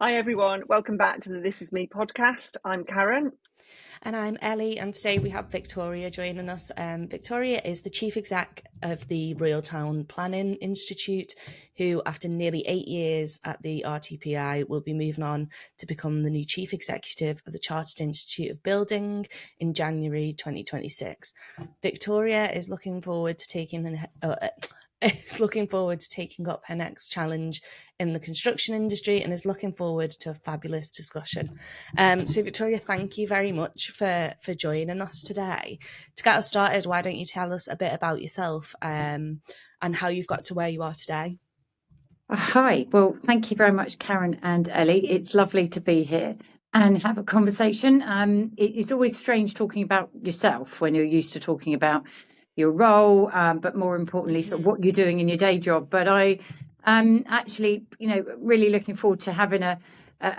Hi everyone, welcome back to the This Is Me podcast. I'm Karen. And I'm Ellie, and today we have Victoria joining us. Victoria is the Chief Exec of the Royal Town Planning Institute, who, after nearly 8 years at the RTPI, will be moving on to become the new Chief Executive of the Chartered Institute of Building in January 2026. Victoria is looking forward to taking up her next challenge in the construction industry and is looking forward to a fabulous discussion. So Victoria, thank you very much for joining us today. To get us started, why don't you tell us a bit about yourself and how you've got to where you are today? Hi, well, thank you very much, Karen and Ellie. It's lovely to be here and have a conversation. It's always strange talking about yourself when you're used to talking about your role, but more importantly, sort of what you're doing in your day job. But I actually, really looking forward to having a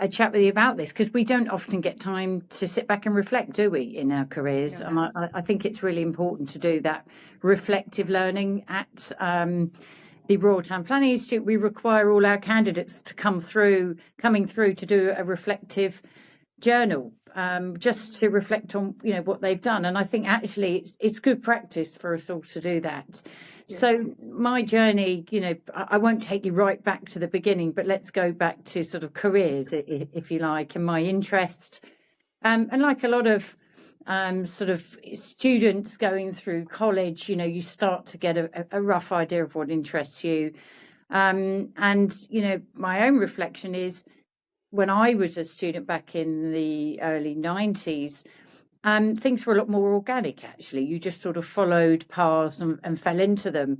chat with you about this, because we don't often get time to sit back and reflect, do we, in our careers? Yeah. And I think it's really important to do that reflective learning at the Royal Town Planning Institute. We require all our candidates to coming through to do a reflective journal, just to reflect on what they've done. And I think actually it's good practice for us all to do that. Yeah. So my journey, I won't take you right back to the beginning, but let's go back to sort of careers, if you like, and my interest. And like a lot of sort of students going through college, you start to get a rough idea of what interests you. And, my own reflection is, when I was a student back in the early 90s, things were a lot more organic, actually. You just sort of followed paths and fell into them.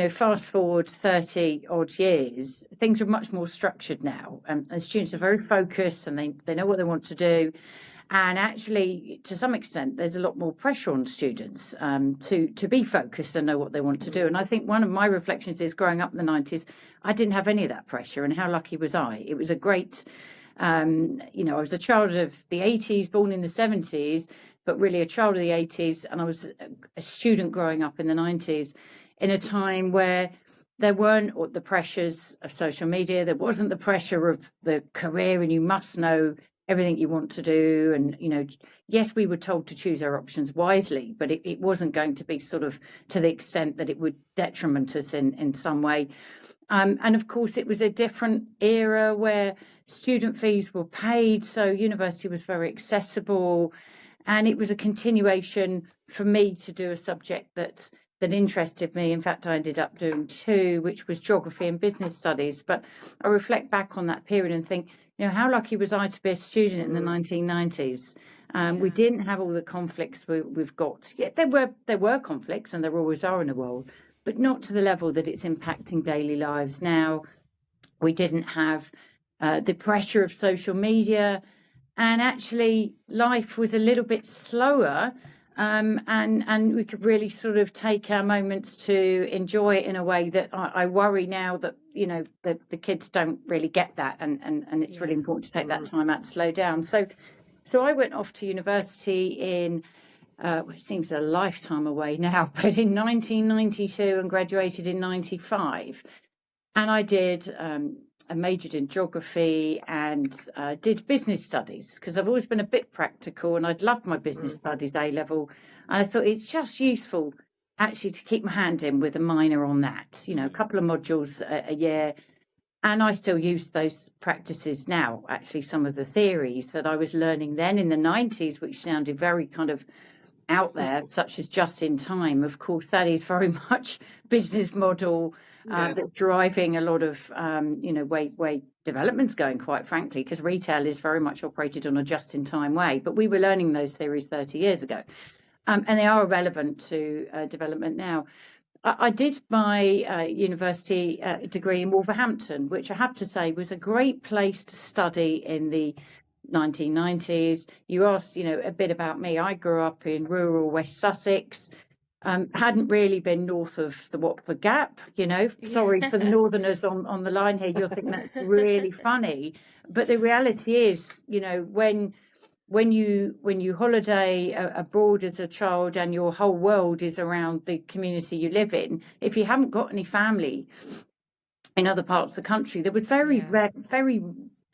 Fast forward 30 odd years, things are much more structured now. And students are very focused and they know what they want to do. And actually, to some extent, there's a lot more pressure on students to be focused and know what they want to do. And I think one of my reflections is, growing up in the 90s, I didn't have any of that pressure. And how lucky was I? It was a great, I was a child of the 80s, born in the 70s, but really a child of the 80s. And I was a student growing up in the 90s in a time where there weren't the pressures of social media. There wasn't the pressure of the career and you must know everything you want to do. And, yes, we were told to choose our options wisely, but it wasn't going to be sort of to the extent that it would detriment us in some way. And of course, it was a different era where student fees were paid. So university was very accessible. And it was a continuation for me to do a subject that interested me. In fact, I ended up doing two, which was geography and business studies. But I reflect back on that period and think, how lucky was I to be a student in the 1990s? We didn't have all the conflicts we've got. Yeah, there were conflicts, and there always are in the world, but not to the level that it's impacting daily lives now. We didn't have the pressure of social media, and actually life was a little bit slower. And we could really sort of take our moments to enjoy it in a way that I worry now that, the kids don't really get that. And it's really important to take that time out to slow down. So I went off to university in, it seems a lifetime away now, but in 1992, and graduated in 95. And I did, I majored in geography and did business studies, because I've always been a bit practical and I'd loved my business studies A-level. And I thought it's just useful actually to keep my hand in with a minor on that, a couple of modules a year. And I still use those practices now, actually, some of the theories that I was learning then in the 90s, which sounded very kind of out there, such as just in time. Of course, that is very much business model that's driving a lot of, way development's going, quite frankly, because retail is very much operated on a just in time way. But we were learning those theories 30 years ago, and they are relevant to development now. I did my university degree in Wolverhampton, which I have to say was a great place to study in the 1990s. You asked, a bit about me. I grew up in rural West Sussex. Hadn't really been north of the Watford Gap, Sorry for the northerners on the line here. You'll think that's really funny. But the reality is, when you holiday abroad as a child and your whole world is around the community you live in, if you haven't got any family in other parts of the country, there was very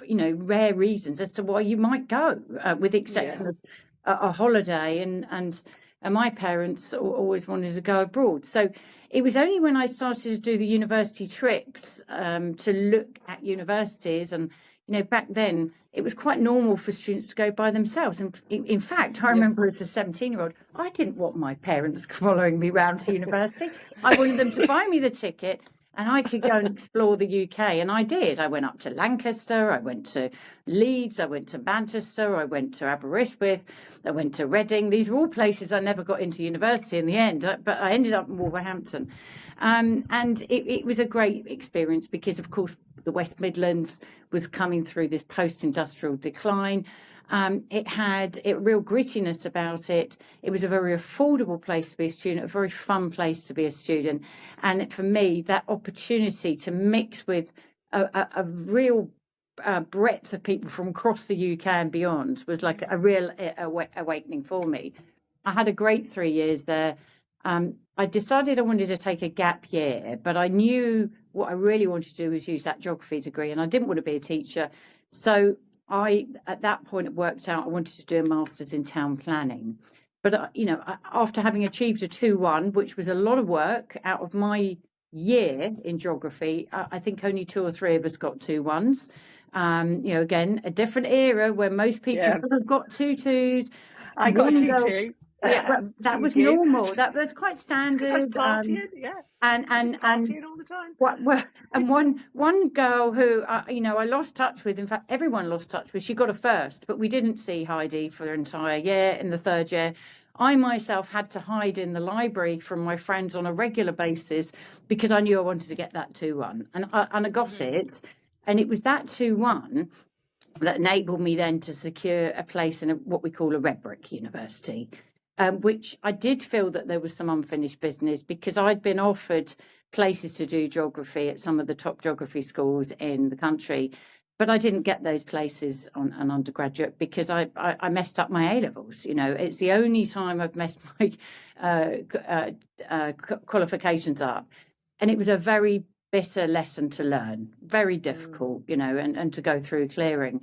rare reasons as to why you might go, with the exception of a holiday. And my parents always wanted to go abroad. So it was only when I started to do the university trips, to look at universities, and back then it was quite normal for students to go by themselves. And in fact, I remember as a 17-year-old, I didn't want my parents following me around to university. I wanted them to buy me the ticket, and I could go and explore the UK. And I did. I went up to Lancaster, I went to Leeds, I went to Manchester, I went to Aberystwyth, I went to Reading. These were all places I never got into university in the end, but I ended up in Wolverhampton. And it was a great experience because, of course, the West Midlands was coming through this post-industrial decline. It had a real grittiness about it. It was a very affordable place to be a student, a very fun place to be a student. And for me, that opportunity to mix with a real breadth of people from across the UK and beyond was like a real awakening for me. I had a great 3 years there. I decided I wanted to take a gap year, but I knew what I really wanted to do was use that geography degree, and I didn't want to be a teacher. So at that point, it worked out I wanted to do a master's in town planning. But, after having achieved a 2-1, which was a lot of work out of my year in geography, I think only 2 or 3 of us got 2-1s. Again, a different era where most people sort of got 2-2s. I got a 2-2. Yeah, but that was normal. That was quite standard. I was partying, and partying all the time. And one girl who I lost touch with. In fact, everyone lost touch with. She got a first, but we didn't see Heidi for an entire year. In the 3rd year, I myself had to hide in the library from my friends on a regular basis because I knew I wanted to get that 2-1, and I got it, and it was that 2-1 that enabled me then to secure a place in what we call a red brick university, which I did feel that there was some unfinished business because I'd been offered places to do geography at some of the top geography schools in the country, but I didn't get those places on an undergraduate because I messed up my A-levels. It's the only time I've messed my qualifications up, and it was a very bitter lesson to learn, very difficult, and to go through clearing.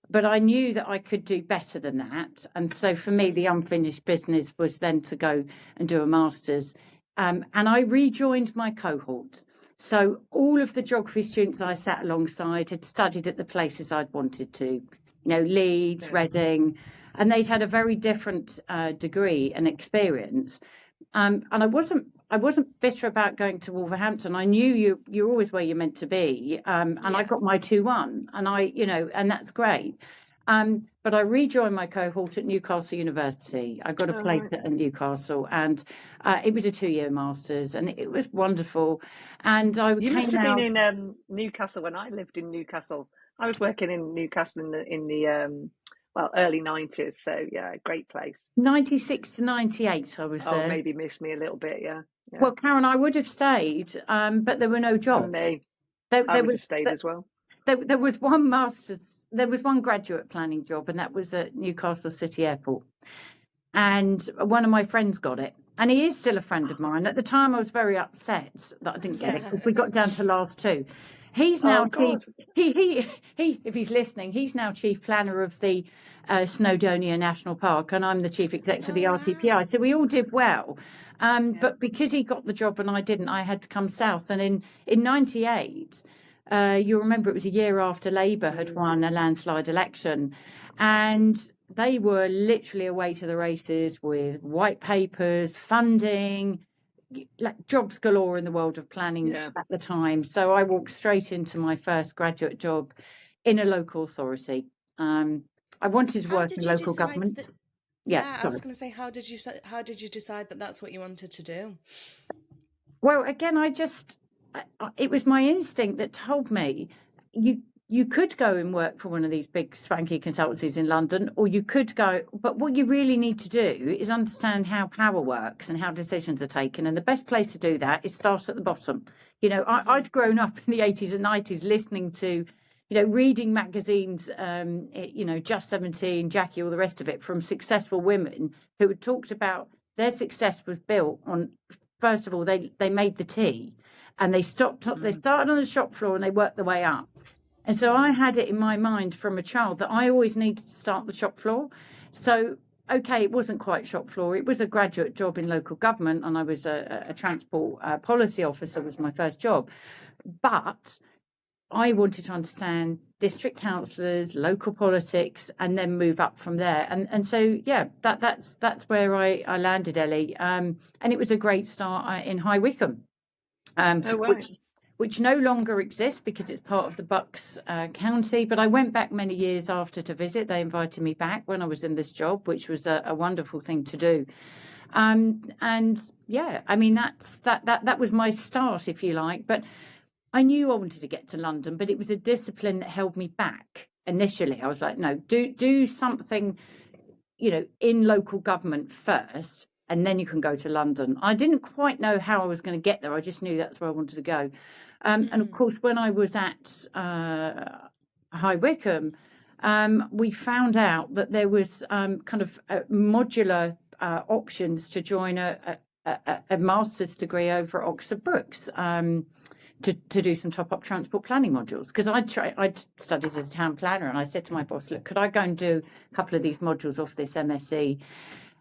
But I knew that I could do better than that. And so for me, the unfinished business was then to go and do a master's. And I rejoined my cohort. So all of the geography students I sat alongside had studied at the places I'd wanted to, Leeds, Reading, and they'd had a very different degree and experience. And I wasn't bitter about going to Wolverhampton. I knew you're always where you're meant to be. And I got my 2-1, and and that's great. But I rejoined my cohort at Newcastle University. I got a place at Newcastle, and it was a 2-year master's, and it was wonderful. And you must have been in Newcastle when I lived in Newcastle. I was working in Newcastle in the early 90s. So great place. 96 to 98, I was there. Maybe missed me a little bit, yeah. Well, Karen, I would have stayed, but there were no jobs. For me, I would have stayed as well. There was one there was one graduate planning job, and that was at Newcastle City Airport. And one of my friends got it, and he is still a friend of mine. At the time, I was very upset that I didn't get it because we got down to last 2. He's now if he's listening, he's now chief planner of the Snowdonia National Park, and I'm the chief executive of the RTPI. So we all did well. But because he got the job and I didn't, I had to come south. And in 98, you'll remember it was a year after Labour had won a landslide election, and they were literally away to the races with white papers, funding, like jobs galore in the world of planning at the time. So I walked straight into my first graduate job in a local authority. I wanted to work in local government. I was going to say, how did you decide that that's what you wanted to do? Well, again, it was my instinct that told me you could go and work for one of these big swanky consultancies in London, or you could go, but what you really need to do is understand how power works and how decisions are taken. And the best place to do that is start at the bottom. I'd grown up in the 80s and 90s listening to, reading magazines, Just 17, Jackie, all the rest of it, from successful women who had talked about their success was built on, first of all, they made the tea, and they started on the shop floor and they worked their way up. And so I had it in my mind from a child that I always needed to start the shop floor. So, okay, it wasn't quite shop floor. It was a graduate job in local government, and I was a transport policy officer was my first job. But I wanted to understand district councillors, local politics, and then move up from there. And so, yeah, that's where I landed, Ellie. And it was a great start in High Wycombe, Oh, wow. which no longer exists because it's part of the Bucks County. But I went back many years after to visit. They invited me back when I was in this job, which was a wonderful thing to do. And yeah, I mean, that was my start, if you like. But I knew I wanted to get to London, but it was a discipline that held me back initially. I was like, no, do something, in local government first, and then you can go to London. I didn't quite know how I was going to get there. I just knew that's where I wanted to go. And of course, when I was at High Wycombe, we found out that there was kind of modular options to join a master's degree over at Oxford Brookes. To do some top-up transport planning modules, because I'd studied as a town planner, and I said to my boss, look, could I go and do a couple of these modules off this MSc?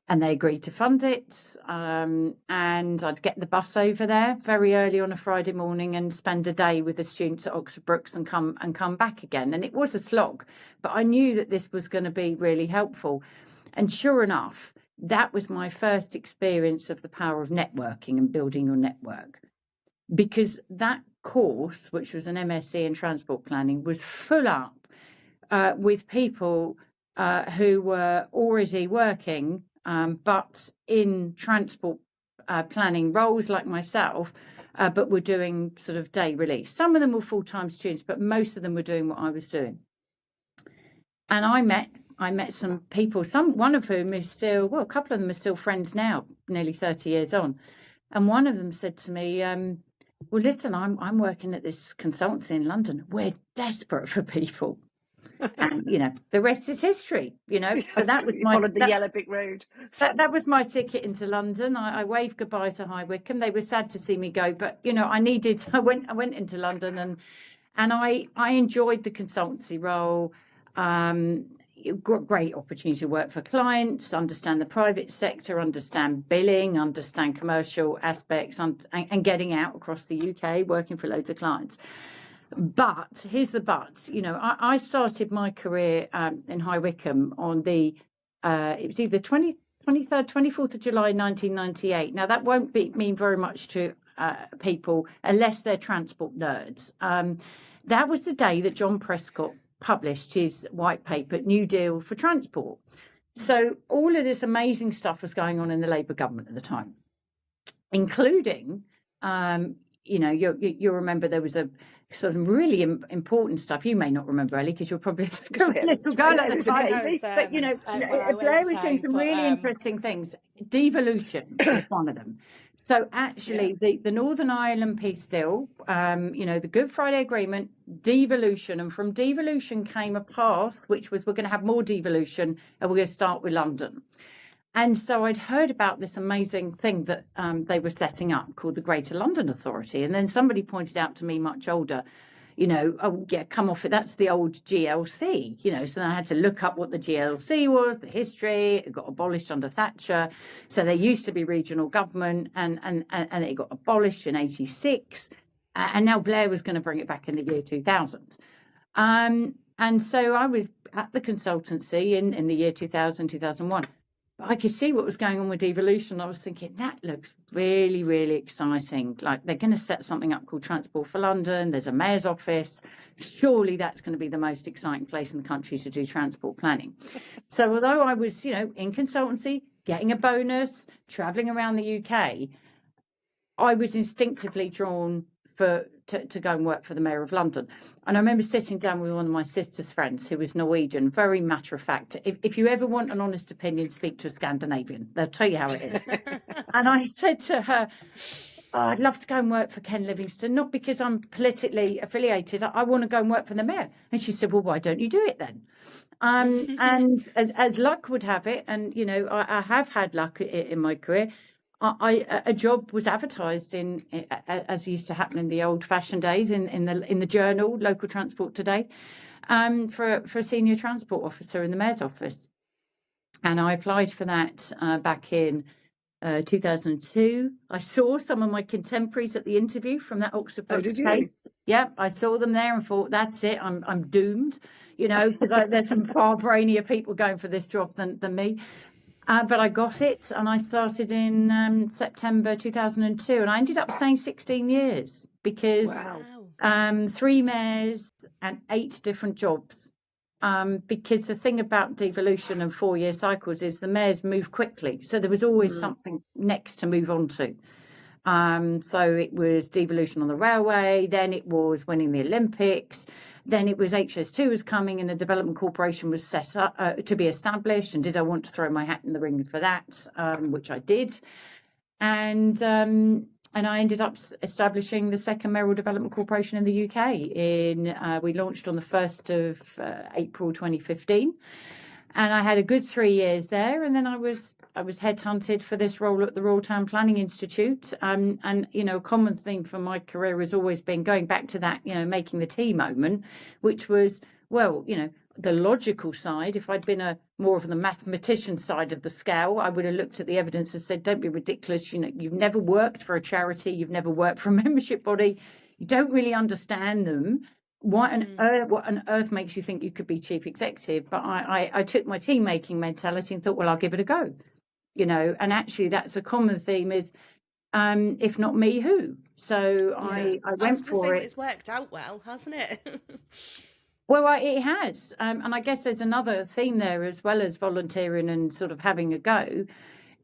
And they agreed to fund it, and I'd get the bus over there very early on a Friday morning and spend a day with the students at Oxford Brookes and come back again. And it was a slog, but I knew that this was going to be really helpful. And sure enough, that was my first experience of the power of networking and building your network. Because that course, which was an MSc in transport planning, was full up with people who were already working, but in transport planning roles like myself, but were doing sort of day release. Some of them were full-time students, but most of them were doing what I was doing. And I met some people, one of whom is still, well, a couple of them are still friends now, nearly 30 years on. And one of them said to me, well, listen, I'm working at this consultancy in London. We're desperate for people. And, the rest is history, So that was followed the yellow brick road. That was my ticket into London. I waved goodbye to High Wycombe. They were sad to see me go, but, I went into London and I enjoyed the consultancy role. Great opportunity to work for clients, understand the private sector, understand billing, understand commercial aspects, and getting out across the UK, working for loads of clients. But here's the but. I started my career in High Wycombe on it was either 23rd, 24th of July, 1998. Now, that won't mean very much to people unless they're transport nerds. That was the day that John Prescott published his white paper, New Deal for Transport. So all of this amazing stuff was going on in the Labour government at the time, including, you'll remember there was a sort of really important stuff. You may not remember, Ellie, because you're probably a little girl at the time. But, Blair was doing some really interesting things. Devolution was one of them. So actually, the Northern Ireland peace deal, the Good Friday Agreement, devolution, and from devolution came a path, which was we're going to have more devolution, and we're going to start with London. And so I'd heard about this amazing thing that they were setting up called the Greater London Authority. And then somebody pointed out to me, much older, oh, yeah, come off it. That's the old GLC, so then I had to look up what the GLC was, the history. It got abolished under Thatcher. So there used to be regional government and it got abolished in 86. And now Blair was going to bring it back in the year 2000. And so I was at the consultancy in the year 2000, 2001. But I could see what was going on with devolution. I was thinking, that looks really, really exciting. Like, they're going to set something up called Transport for London. There's a mayor's office. Surely that's going to be the most exciting place in the country to do transport planning. So although I was, in consultancy, getting a bonus, travelling around the UK, I was instinctively drawn to go and work for the Mayor of London. And I remember sitting down with one of my sister's friends who was Norwegian, very matter of fact. If you ever want an honest opinion, speak to a Scandinavian. They'll tell you how it is. And I said to her, I'd love to go and work for Ken Livingstone, not because I'm politically affiliated. I want to go and work for the Mayor. And she said, well, why don't you do it then? And as luck would have it, and, I have had luck in my career, a job was advertised as used to happen in the old-fashioned days in the journal, Local Transport Today, for a senior transport officer in the mayor's office, and I applied for that back in 2002. I saw some of my contemporaries at the interview from that Oxford Oh, Brookes did you? case. Yeah, I saw them there and thought, that's it, I'm doomed, because there's some far brainier people going for this job than me. But I got it, and I started in September 2002, and I ended up staying 16 years because Wow. 3 mayors and 8 different jobs. Because the thing about devolution and 4-year cycles is the mayors move quickly, so there was always something next to move on to. So it was devolution on the railway, then it was winning the Olympics, then it was HS2 was coming and a development corporation was set up to be established, and did I want to throw my hat in the ring for that, which I did. And I ended up establishing the second mayoral development corporation in the UK. We launched on the 1st of April 2015. And I had a good 3 years there, and then I was headhunted for this role at the Royal Town Planning Institute. And a common theme for my career has always been going back to that, making the tea moment, which was, well, the logical side. If I'd been more of the mathematician side of the scale, I would have looked at the evidence and said, don't be ridiculous. You've never worked for a charity, you've never worked for a membership body, you don't really understand them. What on earth makes you think you could be chief executive? But I took my team making mentality and thought, well, I'll give it a go. And actually that's a common theme is, if not me, who? So I went for it. It's worked out well, hasn't it? Well, it has. And I guess there's another theme there, as well as volunteering and sort of having a go.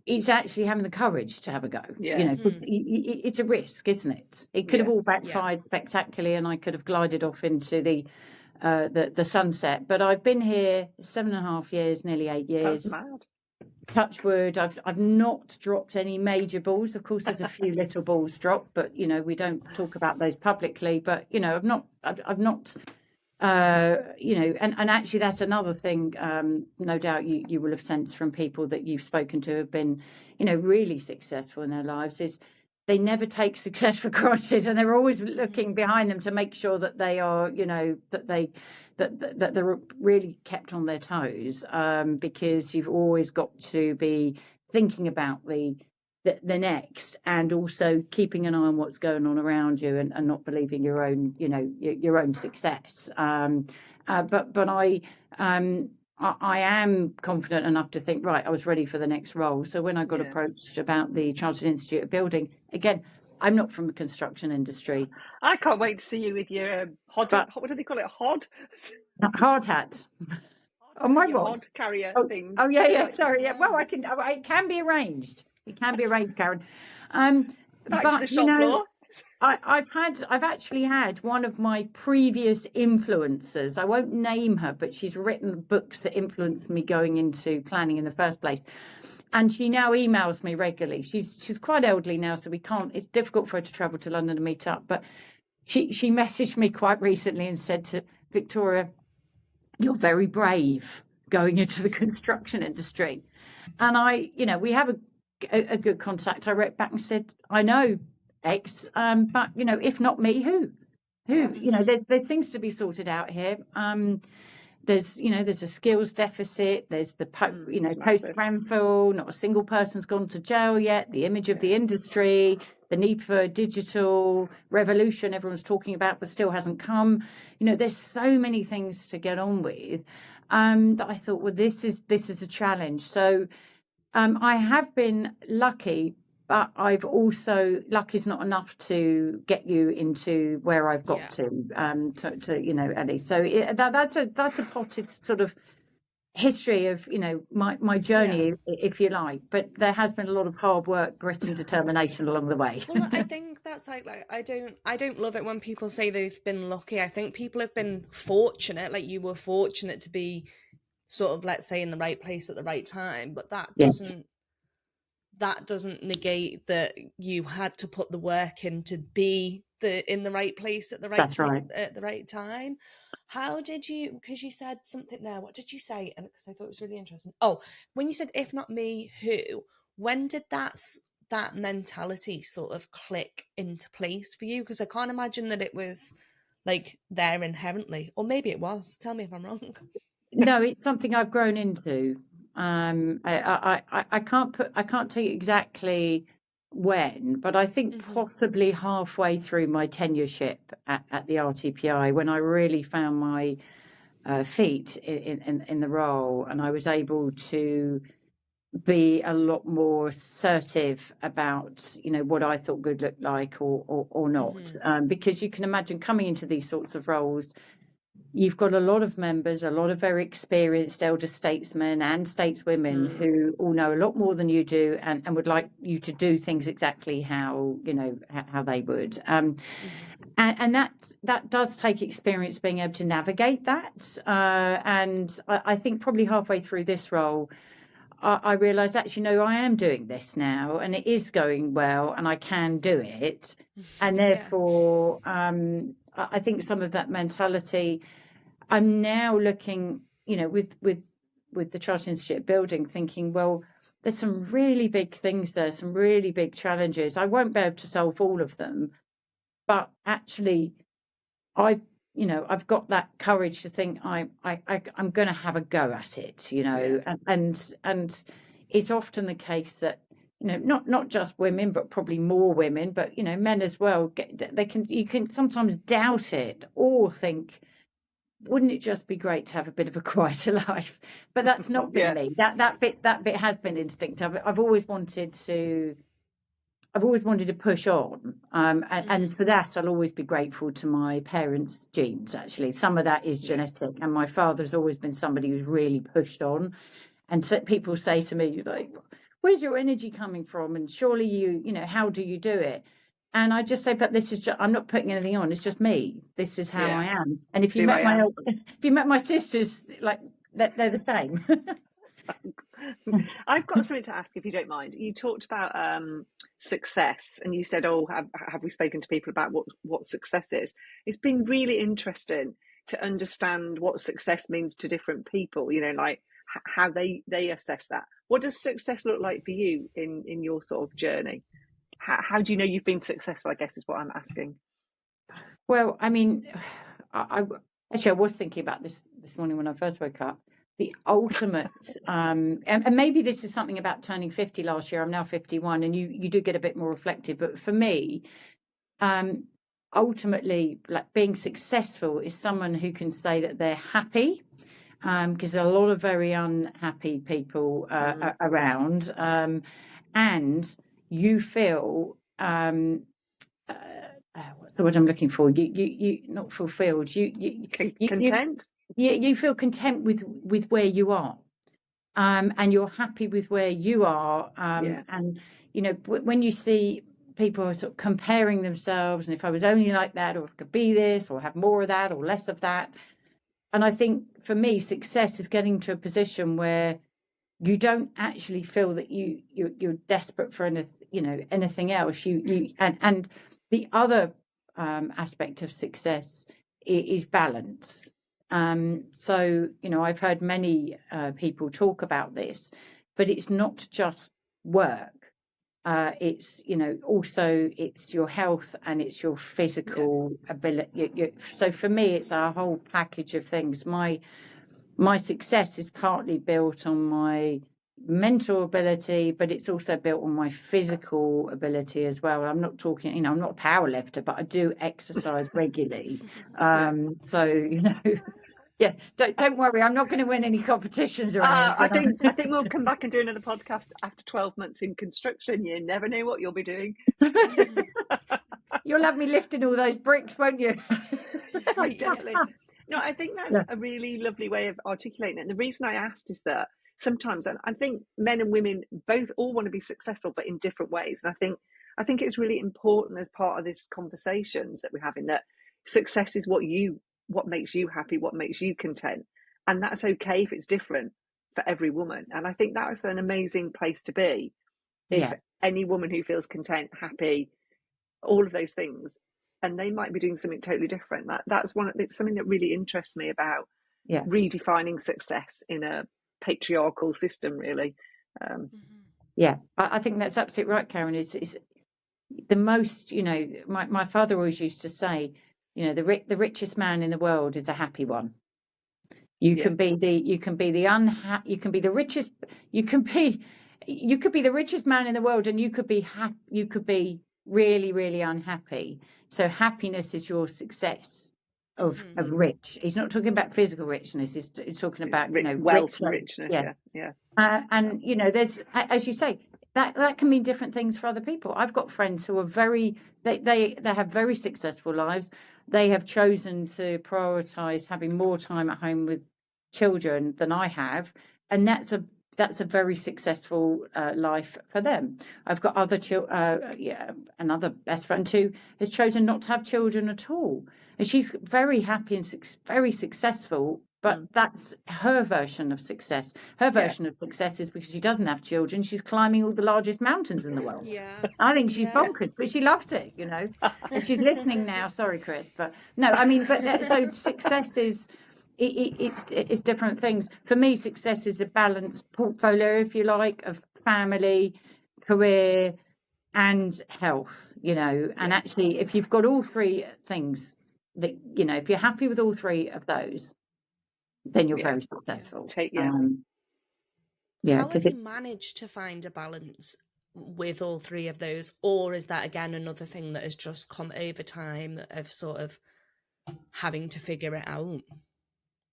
It's actually having the courage to have a go. Yeah. It's a risk, isn't it? It could have all backfired spectacularly, and I could have glided off into the sunset. But I've been here 7.5 years, nearly 8 years. That's mad. Touch wood, I've not dropped any major balls. Of course, there's a few little balls dropped, but we don't talk about those publicly. But I've not. And actually that's another thing, no doubt you will have sensed from people that you've spoken to have been, really successful in their lives, is they never take success for granted, and they're always looking behind them to make sure that they are, that they're really kept on their toes, because you've always got to be thinking about the next, and also keeping an eye on what's going on around you, and not believing your own, your own success. But I am confident enough to think, right, I was ready for the next role. So when I got approached about the Chartered Institute of Building, again, I'm not from the construction industry. I can't wait to see you with your hod. What do they call it? Hod? Hard hat. Oh my God! Hod carrier thing. Oh yeah. Sorry. Yeah. Well, it can be arranged. It can be arranged, Karen. Back to the shop floor. I've actually had one of my previous influencers. I won't name her, but she's written books that influenced me going into planning in the first place. And she now emails me regularly. She's quite elderly now, so it's difficult for her to travel to London to meet up. But she messaged me quite recently and said to Victoria, "You're very brave going into the construction industry." And we have a good contact. I wrote back and said, "I know X, but if not me, who? There's things to be sorted out here. There's a skills deficit. There's the post Grenfell, not a single person's gone to jail yet. The image of the industry, the need for digital revolution everyone's talking about, but still hasn't come. There's so many things to get on with, that I thought, well, this is a challenge. So I have been lucky, but I've also, luck is not enough to get you into where I've got to Ellie. So that's a potted sort of history of my journey, if you like. But there has been a lot of hard work, grit, and determination along the way. Well, I think that's like I don't love it when people say they've been lucky. I think people have been fortunate. Like, you were fortunate to be sort of, let's say, in the right place at the right time, but that doesn't negate that you had to put the work in to be in the right place at the right at the right time. How did you, because you said something there, what did you say? And because I thought it was really interesting. Oh, when you said, if not me, who? When did that that mentality sort of click into place for you? Because I can't imagine that it was like there inherently, or maybe it was. Tell me if I'm wrong. No, it's something I've grown into. I can't tell you exactly when, but I think possibly halfway through my tenureship at the RTPI, when I really found my feet in the role, and I was able to be a lot more assertive about, what I thought good looked like or not. Because you can imagine coming into these sorts of roles, you've got a lot of members, a lot of very experienced elder statesmen and stateswomen who all know a lot more than you do, and would like you to do things exactly how they would. And that does take experience being able to navigate that. And I think probably halfway through this role, I realised actually, no, I am doing this now, and it is going well, and I can do it. And therefore, I think some of that mentality, I'm now looking, with the Chartered Institute building, thinking, well, there's some really big things there, some really big challenges. I won't be able to solve all of them, but actually, I've got that courage to think I'm going to have a go at it, and it's often the case that not just women, but probably more women, but men as well. You can sometimes doubt it or think, wouldn't it just be great to have a bit of a quieter life? But that's not been me. That bit has been instinctive. I've always wanted to push on, and for that I'll always be grateful to my parents' genes. Actually, some of that is genetic, and my father's always been somebody who's really pushed on. And so people say to me, like, where's your energy coming from? And surely how do you do it? And I just say, but this is I'm not putting anything on. It's just me. This is how I am. And if you met my sisters, like, they're the same. I've got something to ask, if you don't mind. You talked about success, and you said, "Oh, have we spoken to people about what success is?" It's been really interesting to understand what success means to different people. Like how they assess that. What does success look like for you in your sort of journey? How do you know you've been successful, I guess, is what I'm asking. Well, I mean, I was thinking about this morning when I first woke up. The ultimate, and maybe this is something about turning 50 last year. I'm now 51, and you do get a bit more reflective. But for me, ultimately, like, being successful is someone who can say that they're happy, because there are a lot of very unhappy people around, and you feel what's the word I'm looking for? You not fulfilled. You content. You feel content with where you are, and you're happy with where you are. And when you see people sort of comparing themselves, and if I was only like that, or I could be this, or have more of that, or less of that. And I think for me, success is getting to a position where you don't actually feel that you're desperate for anything else. And the other aspect of success is balance. So I've heard many people talk about this, but it's not just work. It's also it's your health and it's your physical ability. So for me, it's a whole package of things. My success is partly built on my mental ability, but it's also built on my physical ability as well. I'm not talking, I'm not a power lifter, but I do exercise regularly. So yeah, don't worry, I'm not going to win any competitions or anything. I think we'll come back and do another podcast after 12 months in construction. You never know what you'll be doing. You'll have me lifting all those bricks, won't you? Definitely. No, I think that's a really lovely way of articulating it. And the reason I asked is that sometimes, and I think men and women both all want to be successful, but in different ways. And I think it's really important as part of this conversations that we're having, that success is what makes you happy, what makes you content. And that's okay if it's different for every woman. And I think that is an amazing place to be. If any woman who feels content, happy, all of those things, and they might be doing something totally different. That's something that really interests me about redefining success in a patriarchal system, really. Yeah, I think that's absolutely right, Karen. Is the most, my father always used to say, the richest man in the world is a happy one. You can be the richest, you could be the richest man in the world, and you could be really, really unhappy. So happiness is your success of rich. He's not talking about physical richness. He's talking about, wealth, richness. Yeah. And there's, as you say, that can mean different things for other people. I've got friends who are they have very successful lives. They have chosen to prioritize having more time at home with children than I have, and that's a very successful life for them. I've got another best friend who has chosen not to have children at all, and she's very happy and very successful. But that's her version of success. Her version of success is because she doesn't have children. She's climbing all the largest mountains in the world. Yeah. I think she's bonkers, but she loves it, If she's listening now, sorry, Chris. But no, I mean, so success is, it's different things. For me, success is a balanced portfolio, if you like, of family, career, and health, And actually, if you've got all three things, that if you're happy with all three of those, then you're very successful. How have you managed to find a balance with all three of those? Or is that, again, another thing that has just come over time of sort of having to figure it out?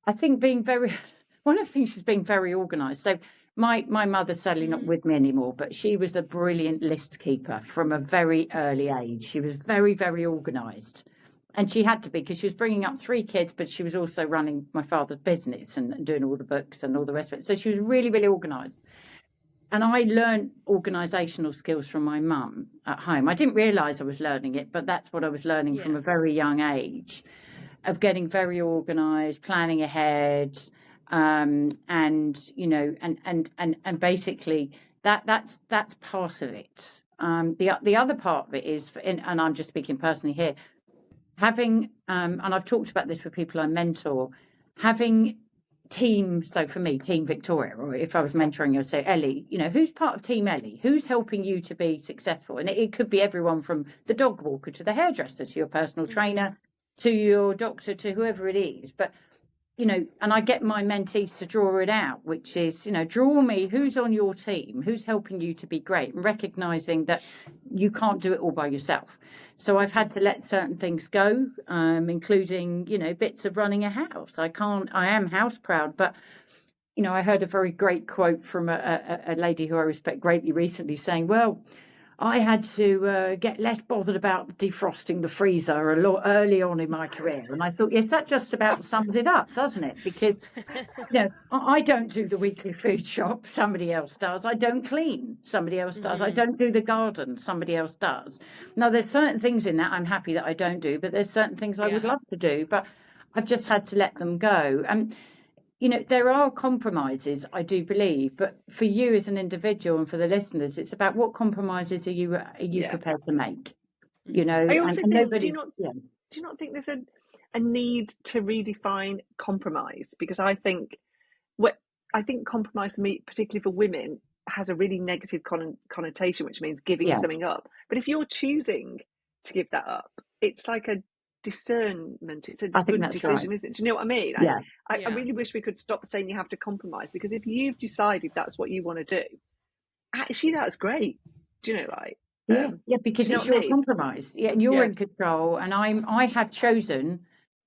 I think one of the things is being very organised. So my mother's sadly not with me anymore, but she was a brilliant list keeper from a very early age. She was very, very organised. And she had to be, because she was bringing up 3 kids, but she was also running my father's business and doing all the books and all the rest of it. So she was really, really organised. And I learned organisational skills from my mum at home. I didn't realise I was learning it, but that's what I was learning from a very young age, of getting very organised, planning ahead, and basically that's part of it. The other part of it is, and I'm just speaking personally here, having, and I've talked about this with people I mentor, having team. So for me, Team Victoria, or if I was mentoring, I'd say, Ellie, who's part of Team Ellie? Who's helping you to be successful? And it could be everyone from the dog walker to the hairdresser to your personal trainer to your doctor to whoever it is. But, and I get my mentees to draw it out, which is, draw me who's on your team, who's helping you to be great, and recognising that you can't do it all by yourself. So I've had to let certain things go, including, bits of running a house. I am house proud, but, I heard a very great quote from a lady who I respect greatly recently saying, well, I had to get less bothered about defrosting the freezer a lot early on in my career. And I thought, yes, that just about sums it up, doesn't it? Because, I don't do the weekly food shop. Somebody else does. I don't clean. Somebody else does. I don't do the garden. Somebody else does. Now, there's certain things in that I'm happy that I don't do, but there's certain things I would love to do, but I've just had to let them go. And there are compromises, I do believe, but for you as an individual and for the listeners, it's about what compromises are you prepared to make? I also think, do you not think there's a need to redefine compromise? Because I think compromise, for me, particularly for women, has a really negative connotation, which means giving something up. But if you're choosing to give that up, it's like a discernment. It's a good decision, isn't it? Do you know what I mean? I really wish we could stop saying you have to compromise, because if you've decided that's what you want to do, actually that's great. Do you know, like because it's your compromise. You're in control, and I have chosen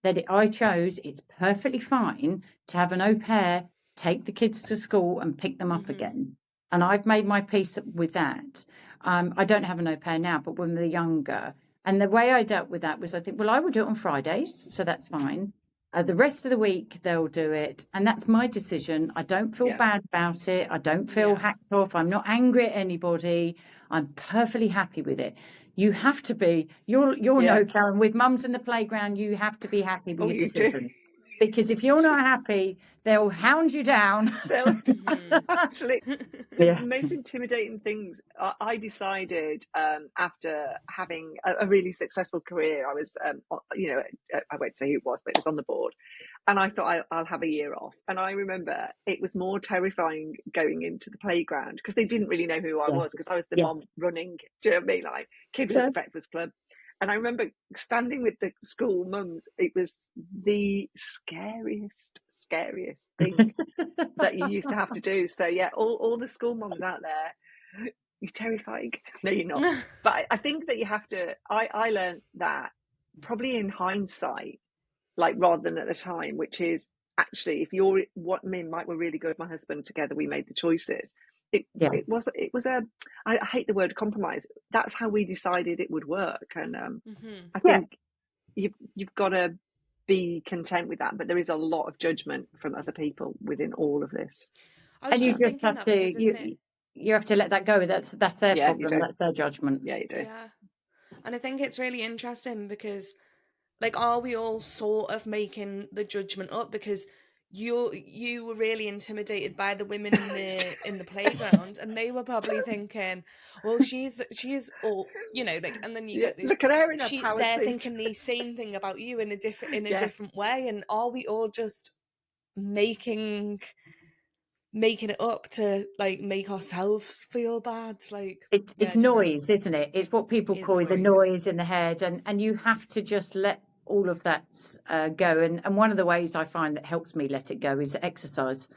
that it's perfectly fine to have an au pair take the kids to school and pick them up again, and I've made my peace with that. I don't have an au pair now, but when they're younger. And the way I dealt with that was, I think, well, I will do it on Fridays, so that's fine. The rest of the week, they'll do it. And that's my decision. I don't feel bad about it. I don't feel hacked off. I'm not angry at anybody. I'm perfectly happy with it. You have to be. You'll know, Karen, with mums in the playground, you have to be happy with your decision. because if you're not happy, they'll hound you down. Absolutely. The most intimidating things, I decided after having a really successful career, I was, I won't say who it was, but it was on the board. And I thought I'll have a year off. And I remember it was more terrifying going into the playground because they didn't really know who I was, because I was the mom running, do you know what I mean? Like kids at the breakfast club. And I remember standing with the school mums. It was the scariest thing that you used to have to do. So yeah, all the school mums out there, you're terrifying. No, you're not. But I think that you have to, I learned that probably in hindsight, like rather than at the time, which is actually, if you're what me and Mike were really good, my husband, together we made the choices. It was a, I hate the word compromise. That's how we decided it would work. And I think you've got to be content with that, but there is a lot of judgment from other people within all of this. And you just have to, you have to let that go. That's their problem. That's their judgment. Yeah, you do. Yeah. And I think it's really interesting because, like, are we all sort of making the judgment up because you were really intimidated by the women in the playground, and they were probably thinking, well, she's all, you know, like, and then you get this, look at her in a power they're suit. thinking the same thing about you in a different way. And are we all just making it up to, like, make ourselves feel bad? Like, it's noise, isn't it? It's what people call the noise in the head, and you have to just let all of that go. And one of the ways I find that helps me let it go is exercise,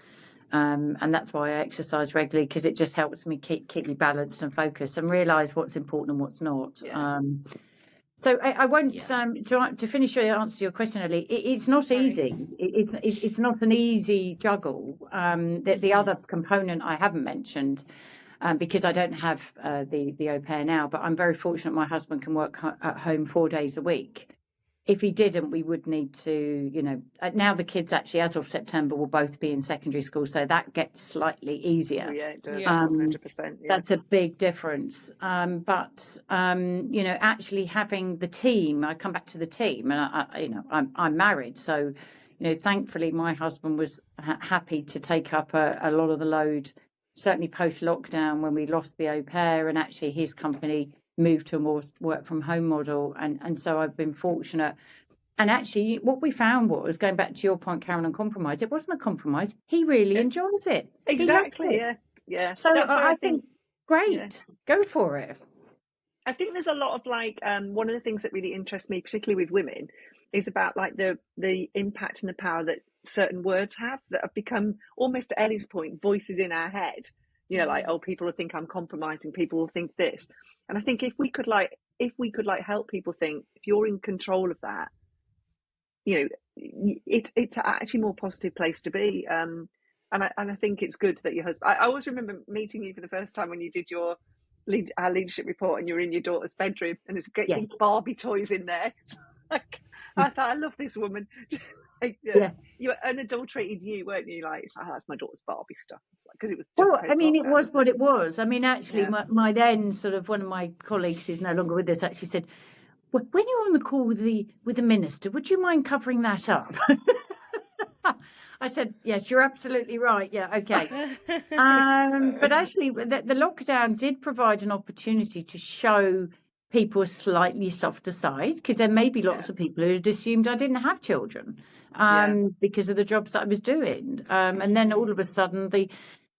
and that's why I exercise regularly, because it just helps me keep me balanced and focused and realize what's important and what's not. So I won't to finish your answer to your question, Ellie. It's not easy. It's not an easy juggle. The other component I haven't mentioned, because I don't have the au pair now, but I'm very fortunate my husband can work at home 4 days a week. If he didn't, we would need to, you know, now the kids actually, as of September, will both be in secondary school, so that gets slightly easier. Oh, yeah, it does. 100%. Yeah. That's a big difference. But you know, actually having the team, I come back to the team, and I'm married, so, you know, thankfully my husband was happy to take up a lot of the load, certainly post lockdown when we lost the au pair, and actually his company moved to a more work from home model, and so I've been fortunate. And actually what we found was, going back to your point, Karen, on compromise, it wasn't a compromise. He really enjoys it. Exactly. Yeah. So I think great, go for it. I think there's a lot of, like, one of the things that really interests me, particularly with women, is about, like, the impact and the power that certain words have, that have become, almost to Ellie's point, voices in our head. You know, like, oh, people will think I'm compromising, people will think this. And I think if we could help people think, if you're in control of that, you know, it's actually a more positive place to be. And I think it's good that your husband. I always remember meeting you for the first time when you did our leadership report, and you were in your daughter's bedroom, and there's great big Barbie toys in there. Like, I thought, I love this woman. Like, you were unadulterated, weren't you? Like, it's like, oh, that's my daughter's Barbie stuff. Because it was just I mean, it was what it was. I mean, actually, my then sort of, one of my colleagues who's no longer with us actually said, well, when you're on the call with the minister, would you mind covering that up? I said, yes, you're absolutely right. Yeah, okay. But actually, the lockdown did provide an opportunity to show people a slightly softer side, because there may be lots of people who had assumed I didn't have children because of the jobs that I was doing. And then all of a sudden,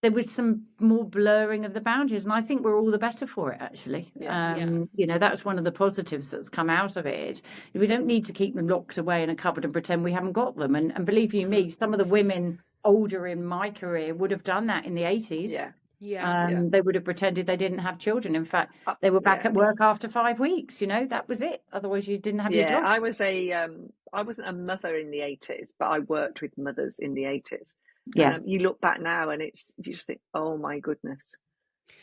there was some more blurring of the boundaries, and I think we're all the better for it, actually. You know, that's one of the positives that's come out of it. We don't need to keep them locked away in a cupboard and pretend we haven't got them. And believe you me, some of the women older in my career would have done that in the 80s. They would have pretended they didn't have children. In fact, they were back at work after 5 weeks. You know, that was it. Otherwise, you didn't have your job. I wasn't a mother in the 80s, but I worked with mothers in the 80s. You look back now, and you just think, oh my goodness,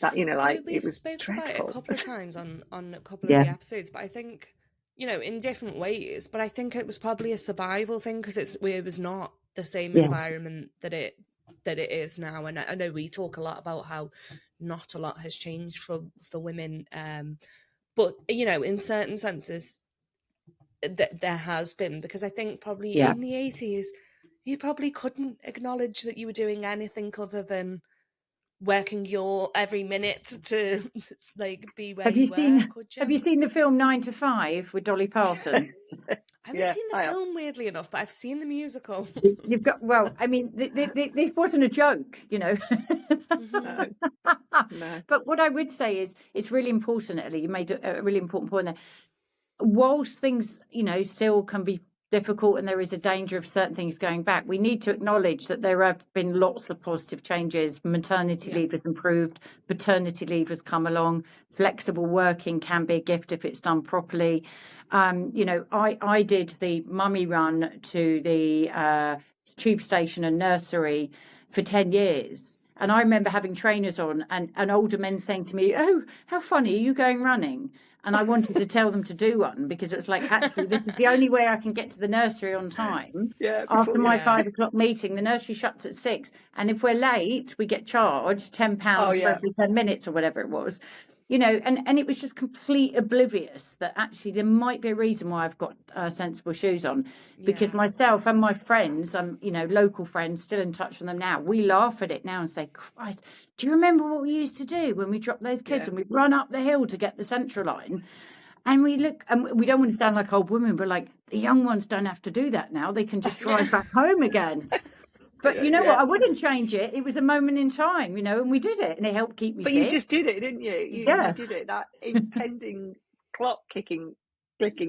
that, you know, like, it was dreadful. About it a couple of times on a couple of the episodes, but I think, you know, in different ways. But I think it was probably a survival thing, because it was not the same environment that it is now. And I know we talk a lot about how not a lot has changed for women, but, you know, in certain senses there has been, because I think probably in the 80s you probably couldn't acknowledge that you were doing anything other than working your every minute to like be where you were, could you? Have you seen the film 9 to 5 with Dolly Parton? I haven't seen the film, weirdly enough, but I've seen the musical. You've got, well, I mean, this wasn't a joke, you know. No. No. But what I would say is, it's really important, Ellie, you made a really important point there. Whilst things, you know, still can be difficult and there is a danger of certain things going back, we need to acknowledge that there have been lots of positive changes. Maternity leave has improved, paternity leave has come along, flexible working can be a gift if it's done properly. You know, I did the mummy run to the tube station and nursery for 10 years. And I remember having trainers on and older men saying to me, "Oh, how funny, are you going running?" And I wanted to tell them to do one, because it's like, actually, this is the only way I can get to the nursery on time. After my 5 o'clock meeting, the nursery shuts at 6. And if we're late, we get charged £10 for every 10 minutes or whatever it was. You know, and it was just complete oblivious that actually there might be a reason why I've got sensible shoes on, because myself and my friends, you know, local friends, still in touch with them now, we laugh at it now and say, "Christ, do you remember what we used to do when we dropped those kids and we'd run up the hill to get the Central Line?" And we look, and we don't want to sound like old women, but like, the young ones don't have to do that now. They can just drive back home again. But you know what? I wouldn't change it. It was a moment in time, you know, and we did it, and it helped keep me fit. But you just did it, didn't you? You did it. That impending clock clicking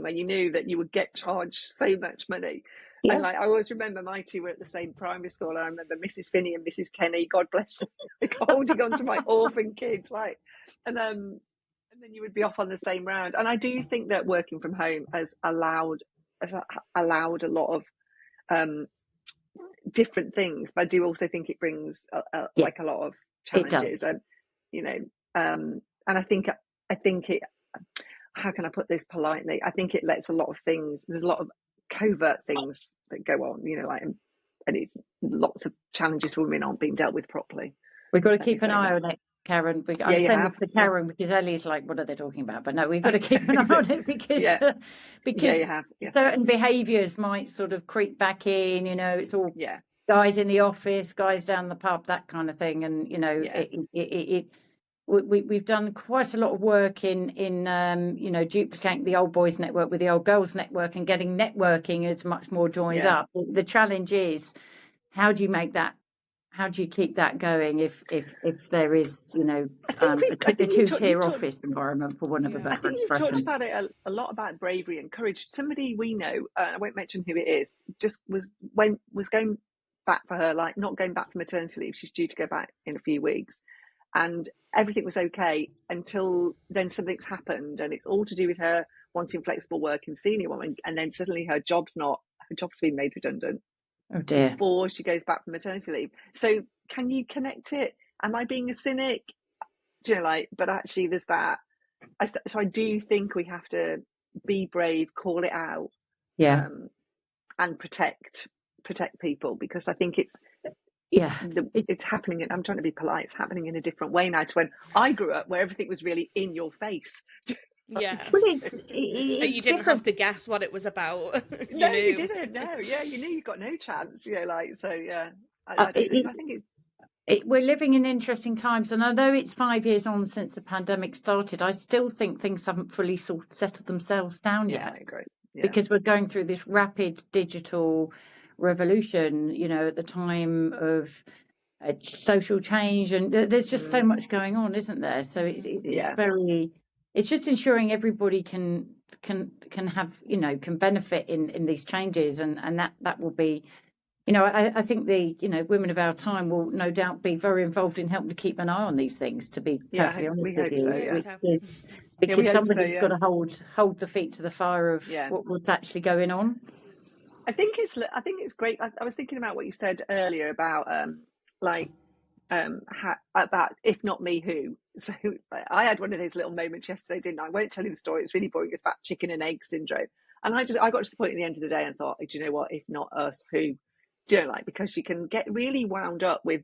when you knew that you would get charged so much money. Yeah. And like, I always remember my two were at the same primary school. I remember Mrs. Finney and Mrs. Kenny, God bless them, like, holding on to my orphan kids, like, and then you would be off on the same round. And I do think that working from home has allowed a lot of different things, but I do also think it brings like a lot of challenges, and you know, and I think it. How can I put this politely? I think it lets a lot of things. There's a lot of covert things that go on, you know, like, and it's lots of challenges for women aren't being dealt with properly. We've got to keep an eye on it, Karen. I'm saying this to Karen because Ellie's like, "What are they talking about?" But no, we've got to keep an eye on it because certain behaviours might sort of creep back in. You know, it's all guys in the office, guys down the pub, that kind of thing, and you know, we've done quite a lot of work in you know, duplicating the old boys network with the old girls network and getting networking as much more joined up. The challenge is, how do you make that? How do you keep that going if there is, you know, a two-tier office environment, for one of a better expression? I think you've talked about it a lot, about bravery and courage. Somebody we know, I won't mention who it is, just was going back for her, like, not going back for maternity leave. She's due to go back in a few weeks, and everything was okay until then something's happened, and it's all to do with her wanting flexible work in senior woman, and then suddenly her job's been made redundant. Oh dear. Before she goes back from maternity leave. So can you connect it? Am I being a cynic? Do you know, like, but actually there's that. So I do think we have to be brave, call it out, and protect people, because I think it's happening. I'm trying to be polite. It's happening in a different way now to when I grew up, where everything was really in your face. Yeah, well, you didn't have to guess what it was about. You didn't. No, you knew you got no chance. You know, like, so I think we're living in interesting times, and although it's 5 years on since the pandemic started, I still think things haven't fully sort of settled themselves down yet. I agree. Because we're going through this rapid digital revolution. You know, at the time of social change, and there's just so much going on, isn't there? So it's very. It's just ensuring everybody can have, you know, can benefit in these changes, and that will be, you know, I think the, you know, women of our time will no doubt be very involved in helping to keep an eye on these things, to be perfectly honest with you. Because somebody's got to hold the feet to the fire of what's actually going on. I think it's great. I was thinking about what you said earlier about about if not me, who. So I had one of those little moments yesterday, didn't I? I won't tell you the story. It's really boring. It's about chicken and egg syndrome. And I got to the point at the end of the day and thought, do you know what? If not us, who? Do you know, like, because you can get really wound up with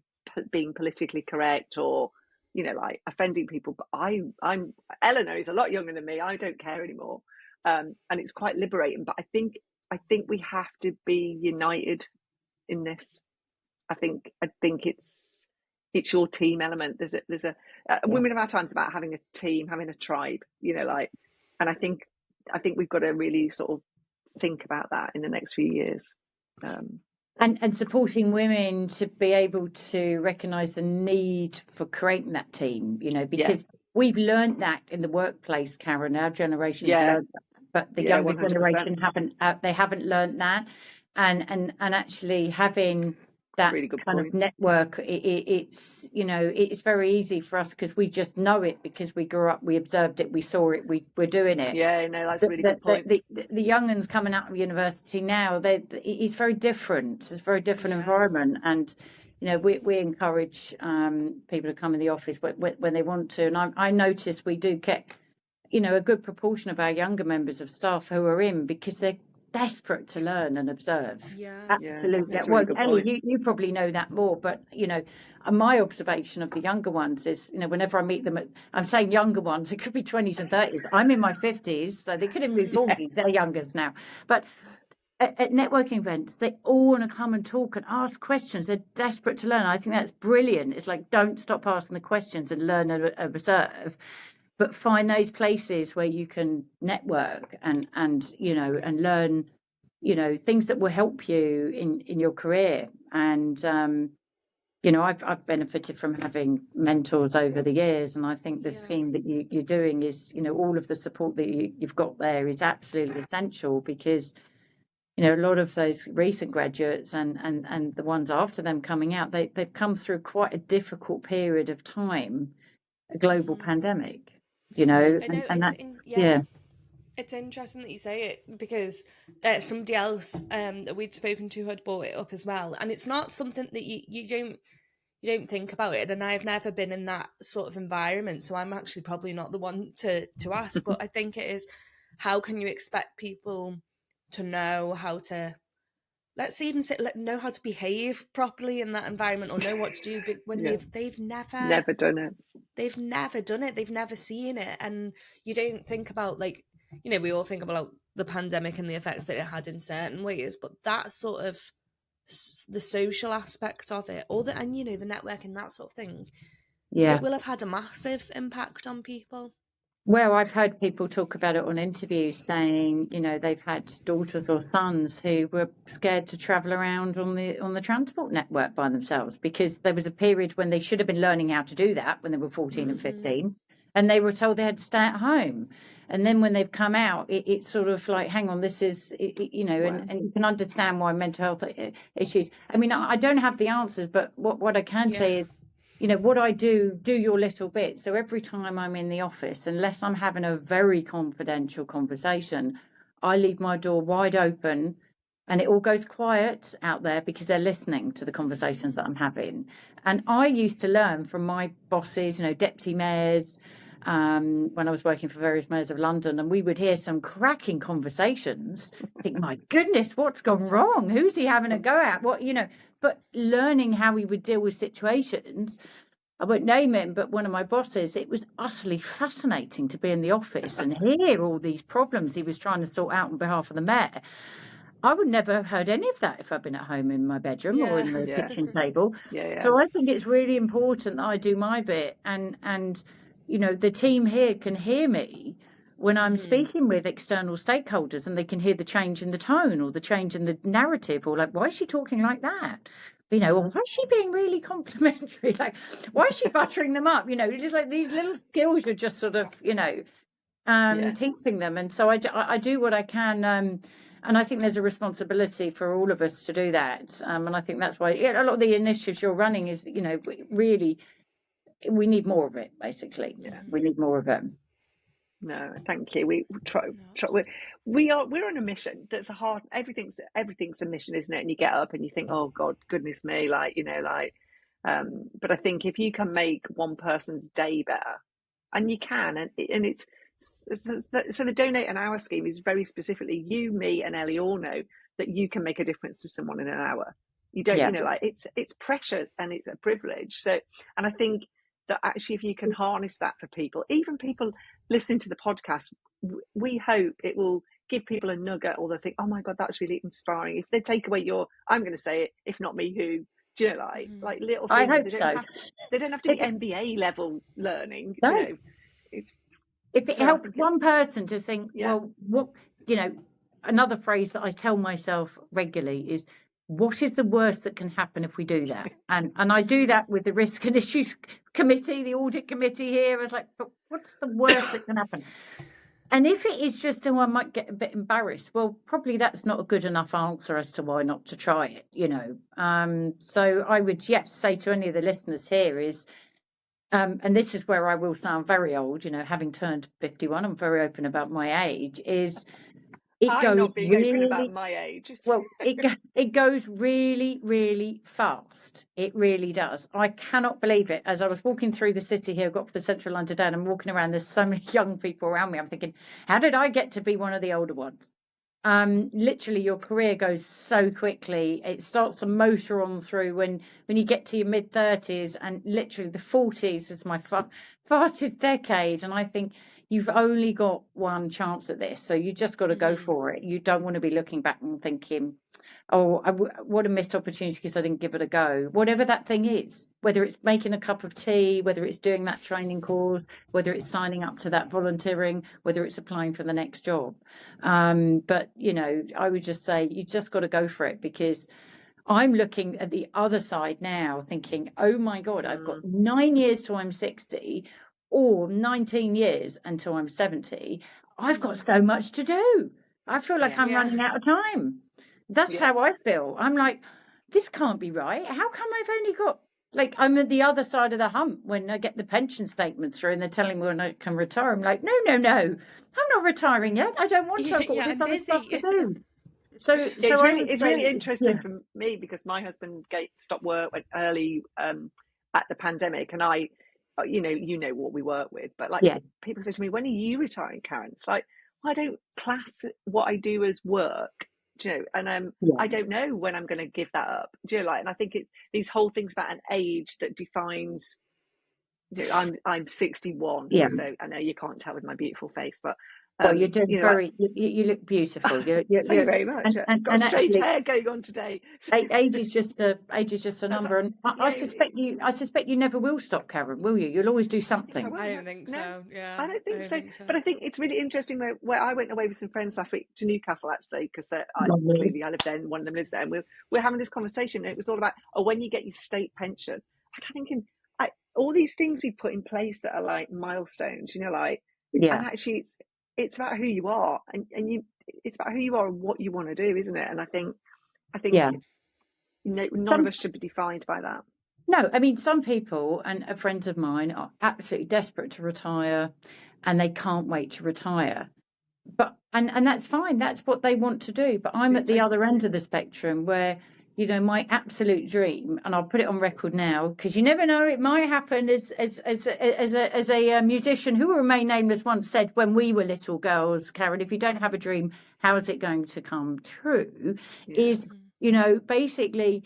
being politically correct, or, you know, like, offending people. But I'm Eleanor is a lot younger than me. I don't care anymore, and it's quite liberating. But I think we have to be united in this. I think it's your team element. There's a Women of Our Time is about having a team, having a tribe, and I think we've got to really sort of think about that in the next few years. And supporting women to be able to recognise the need for creating that team, because we've learned that in the workplace, Karen. Our generation's learned that, but the younger 100%. generation haven't learned that, and actually having that really good kind point. of network, it's it's very easy for us because we just know it, because we grew up, we observed it, we saw it, we're doing it. That's a really good point. The young uns coming out of university now, it's very different. It's a very different environment, and we encourage people to come in the office when they want to. And I notice we do get a good proportion of our younger members of staff who are in because they're desperate to learn and observe. Absolutely. That's a Well, really good Ellie, point. you probably know that more, but my observation of the younger ones is, whenever I meet them, I'm saying younger ones, it could be 20s and 30s. I'm in my 50s, so they could even be 40s. They're youngers now. But at networking events, they all want to come and talk and ask questions. They're desperate to learn. I think that's brilliant. It's like, don't stop asking the questions and learn and observe, but find those places where you can network and learn, things that will help you in your career. And I've benefited from having mentors over the years, and I think the scheme that you're doing is, all of the support that you've got there is absolutely essential, because a lot of those recent graduates and the ones after them coming out, they've come through quite a difficult period of time, a global pandemic. It's interesting that you say it, because somebody else that we'd spoken to had brought it up as well, and it's not something that you don't think about it. And I've never been in that sort of environment, so I'm actually probably not the one to ask. But I think it is, how can you expect people to know how to, know how to behave properly in that environment, or know what to do when they've never done it. They've never done it. They've never seen it. And you don't think about, we all think about the pandemic and the effects that it had in certain ways, but that sort of the social aspect of it, the networking, that sort of thing, it will have had a massive impact on people. Well, I've heard people talk about it on interviews, saying, they've had daughters or sons who were scared to travel around on the transport network by themselves, because there was a period when they should have been learning how to do that when they were 14 and 15, and they were told they had to stay at home. And then when they've come out, it's sort of like, hang on, this is, and you can understand why mental health issues. I mean, I don't have the answers, but what I can say is, what I do your little bit. So every time I'm in the office, unless I'm having a very confidential conversation, I leave my door wide open and it all goes quiet out there, because they're listening to the conversations that I'm having. And I used to learn from my bosses, deputy mayors, when I was working for various mayors of London, and we would hear some cracking conversations. I think, my goodness, what's gone wrong? Who's he having a go at? But learning how we would deal with situations, I won't name him, but one of my bosses, it was utterly fascinating to be in the office and hear all these problems he was trying to sort out on behalf of the mayor. I would never have heard any of that if I'd been at home in my bedroom or in the kitchen table. So I think it's really important that I do my bit, and the team here can hear me when I'm speaking with external stakeholders, and they can hear the change in the tone or the change in the narrative, or like, why is she talking like that? Or why is she being really complimentary? Like, why is she buttering them up? Just like these little skills you're just sort of, teaching them. And so I do what I can. And I think there's a responsibility for all of us to do that. And I think that's why a lot of the initiatives you're running is, really, we need more of it, basically. We need more of it. No, thank you. We're on a mission that's everything's a mission, isn't it? And you get up and you think, oh God, goodness me, but I think if you can make one person's day better, and you can, and it's so the Donate an Hour scheme is very specifically, you, me, and Ellie all know that you can make a difference to someone in an hour. You don't, it's precious and it's a privilege. So, and I think that actually if you can harness that for people, even people listening to the podcast, we hope it will give people a nugget, or they think, oh my God, that's really inspiring. If they take away I'm going to say it, if not me, who, do you know, like little I things. hope so. They don't have to be MBA level learning, No. do you know. If it helped one person to think, well, what, you know, another phrase that I tell myself regularly is, what is the worst that can happen if we do that? And I do that with the Risk and Issues Committee, the Audit Committee here. I was like, but what's the worst that can happen? And if it is just, I might get a bit embarrassed, well, probably that's not a good enough answer as to why not to try it, you know. So I would, say to any of the listeners here is, and this is where I will sound very old, you know, having turned 51, I'm very open about my age, is I'm not being open about my age. Well, it goes really, really fast. It really does. I cannot believe it. As I was walking through the city here, got off the central line today, and I'm walking around, there's so many young people around me. I'm thinking, how did I get to be one of the older ones? Literally your career goes so quickly. It starts to motor on through when you get to your mid-30s, and literally the 40s is my fastest decade. And I think you've only got one chance at this, so you just got to go for it. You don't want to be looking back and thinking, oh, what a missed opportunity because I didn't give it a go. Whatever that thing is, whether it's making a cup of tea, whether it's doing that training course, whether it's signing up to that volunteering, whether it's applying for the next job. But, you know, I would just say you just got to go for it, because I'm looking at the other side now thinking, oh my God, I've got 9 years till I'm 60 or 19 years until I'm 70. I've got so much to do. I feel like I'm running out of time. That's how I feel. I'm like, this can't be right. How come I've only got, like, I'm at the other side of the hump when I get the pension statements through and they're telling me when I can retire. I'm like, no. I'm not retiring yet. I don't want to. I've got this other stuff to do. So it's really interesting for me, because my husband stopped work early at the pandemic, and I, you know what we work with, but like people say to me, when are you retiring, Karen? It's like, I don't class what I do as work, do you know, and I don't know when I'm going to give that up, do you know, like, and I think it's these whole things about an age that defines, you know, I'm 61, so I know you can't tell with my beautiful face, but well, you're doing you look beautiful. Thank you very much. And got straight hair going on today. Age is just a number, and I suspect you never will stop, Karen, will you? You'll always do something. I don't think so. Yeah, I don't think so. But I think it's really interesting where I went away with some friends last week to Newcastle, actually, because clearly I live there and one of them lives there, and we're having this conversation, and it was all about when you get your state pension. I'm thinking all these things we put in place that are like milestones, you know, like, and actually it's about who you are, and it's about who you are and what you want to do, isn't it? And I think none of us should be defined by that. No, I mean, some people, and friends of mine, are absolutely desperate to retire, and they can't wait to retire. But and that's fine. That's what they want to do. But I'm at the other end of the spectrum where, you know, my absolute dream, and I'll put it on record now, because you never know, it might happen, as a musician who will remain nameless once said when we were little girls, Karen, if you don't have a dream, how is it going to come true? Is, you know, basically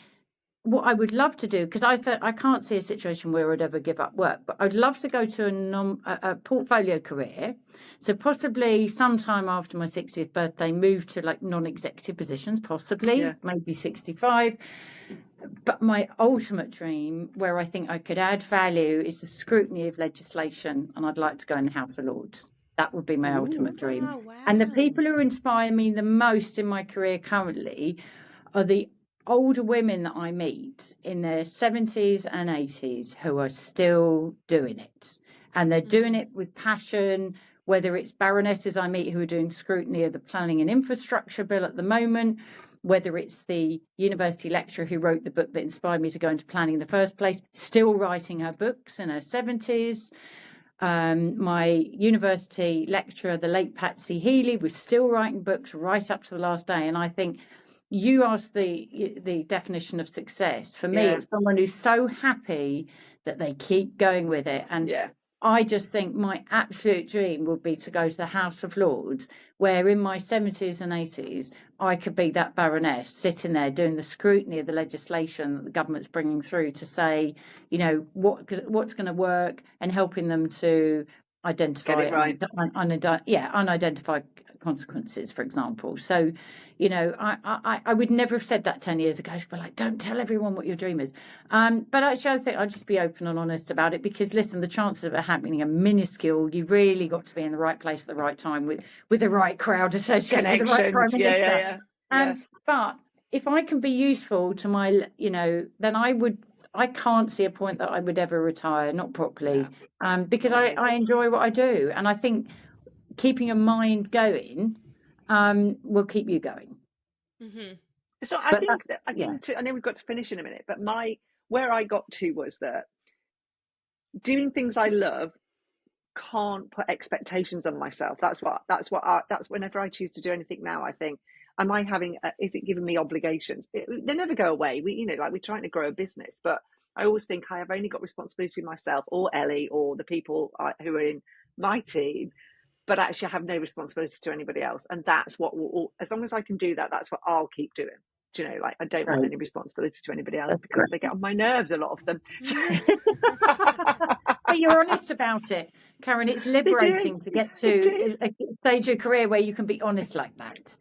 what I would love to do, because I can't see a situation where I'd ever give up work, but I'd love to go to a portfolio career. So possibly sometime after my 60th birthday, move to like non-executive positions, possibly, maybe 65. But my ultimate dream, where I think I could add value, is the scrutiny of legislation, and I'd like to go in the House of Lords. That would be my ultimate dream. Oh, wow. And the people who inspire me the most in my career currently are the older women that I meet in their 70s and 80s who are still doing it, and they're doing it with passion, whether it's baronesses I meet who are doing scrutiny of the planning and infrastructure bill at the moment, whether it's the university lecturer who wrote the book that inspired me to go into planning in the first place, still writing her books in her 70s. My university lecturer, the late Patsy Healy, was still writing books right up to the last day. And I think you asked the definition of success. For me, it's someone who's so happy that they keep going with it. And I just think my absolute dream would be to go to the House of Lords, where in my 70s and 80s, I could be that baroness sitting there doing the scrutiny of the legislation that the government's bringing through to say, you know, what's going to work, and helping them to identify unidentified consequences, for example. So, you know, I would never have said that 10 years ago, but like, don't tell everyone what your dream is. But actually, I think I'll just be open and honest about it, because listen, the chances of it happening are minuscule. You've really got to be in the right place at the right time with the right crowd associated with the right prime minister. But if I can be useful to my, you know, then I can't see a point that I would ever retire, not properly, because I enjoy what I do. And I think keeping a mind going will keep you going. Mm-hmm. So I know we've got to finish in a minute, but where I got to was that doing things I love can't put expectations on myself. That's whenever I choose to do anything now, I think, is it giving me obligations? They never go away. We're trying to grow a business, but I always think I have only got responsibility to myself or Ellie or the people who are in my team, but actually I have no responsibility to anybody else. And that's what as long as I can do that, that's what I'll keep doing. Do you know, like, I don't want any responsibility to anybody else, because they get on my nerves, a lot of them. But you're honest about it, Karen. It's liberating to get to a stage of your career where you can be honest like that.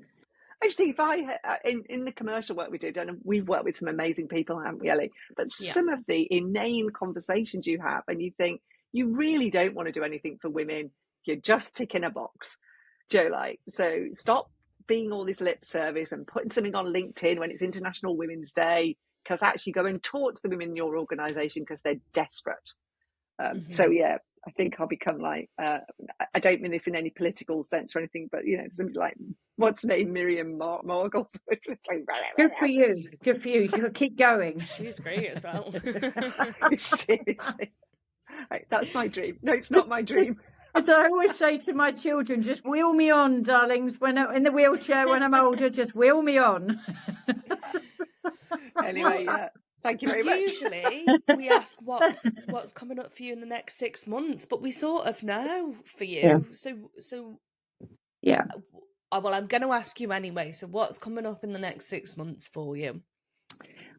I just think if in the commercial work we did, and we've worked with some amazing people, haven't we, Ellie? But some of the inane conversations you have, and you think you really don't want to do anything for women, you're just ticking a box. Joe, like, so stop being all this lip service and putting something on LinkedIn when it's International Women's Day, because actually go and talk to the women in your organisation, because they're desperate. So yeah, I think I'll become like, I don't mean this in any political sense or anything, but you know, somebody like, what's her name, Miriam Margolyes. Good for you. Good for you. You'll keep going. She's great as well. Seriously. Right, that's my dream. No, it's not my dream. As I always say to my children, just wheel me on, darlings. When I'm in the wheelchair, when I'm older, just wheel me on. Anyway, yeah. Thank you very much. Usually we ask what's coming up for you in the next 6 months, but we sort of know for you. Yeah. So yeah. Well, I'm going to ask you anyway. So what's coming up in the next 6 months for you?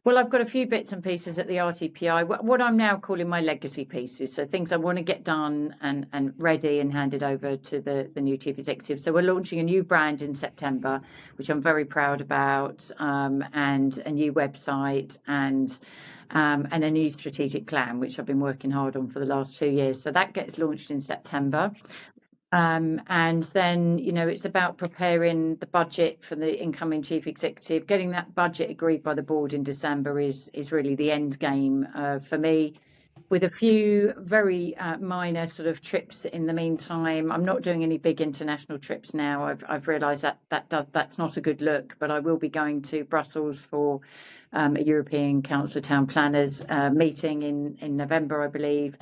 Well, I've got a few bits and pieces at the RTPI, what I'm now calling my legacy pieces. So things I want to get done and ready and handed over to the new chief executive. So we're launching a new brand in September, which I'm very proud about, and a new website and a new strategic plan, which I've been working hard on for the last 2 years. So that gets launched in September. And then, you know, it's about preparing the budget for the incoming chief executive. Getting that budget agreed by the board in December is really the end game for me, with a few very minor sort of trips in the meantime. I'm not doing any big international trips now. I've realised that's not a good look, but I will be going to Brussels for a European Council of Town Planners meeting in November, I believe,